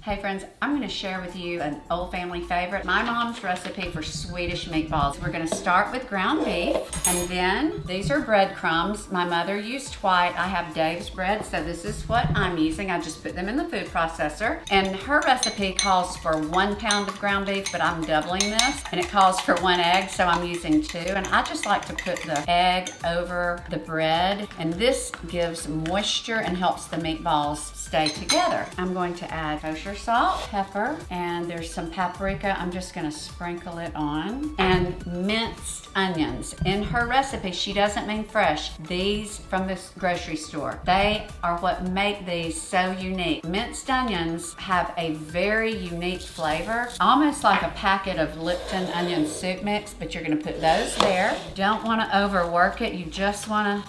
Hey friends, I'm going to share with you an old family favorite, my mom's recipe for Swedish meatballs. We're going to start with ground beef, and then these are breadcrumbs. My mother used white. I have Dave's bread, so this is what I'm using. I just put them in the food processor. And her recipe calls for 1 pound of ground beef, but I'm doubling this, and it calls for 1 egg, so I'm using 2. And I just like to put the egg over the bread, and this gives moisture and helps the meatballs stay together. I'm going to add kosher salt, pepper, and there's some paprika. I'm just gonna sprinkle it on. And minced onions. In her recipe, she doesn't mean fresh. These from the grocery store. They are what make these so unique. Minced onions have a very unique flavor, almost like a packet of Lipton onion soup mix, but you're gonna put those there. Don't wanna overwork it. You just wanna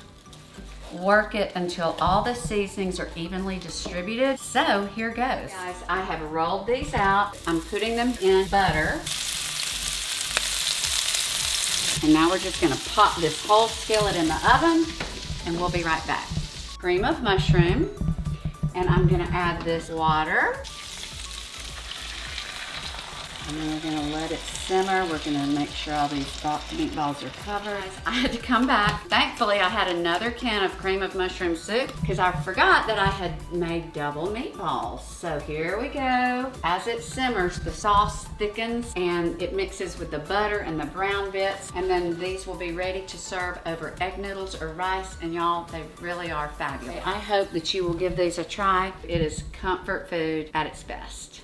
work it until all the seasonings are evenly distributed. So here goes. Guys, I have rolled these out. I'm putting them in butter. And now we're just gonna pop this whole skillet in the oven, and we'll be right back. Cream of mushroom, and I'm gonna add this water. And then we're gonna let it simmer. We're gonna make sure all these meatballs are covered. I had to come back. Thankfully, I had another can of cream of mushroom soup because I forgot that I had made double meatballs. So here we go. As it simmers, the sauce thickens and it mixes with the butter and the brown bits. And then these will be ready to serve over egg noodles or rice. And y'all, they really are fabulous. I hope that you will give these a try. It is comfort food at its best.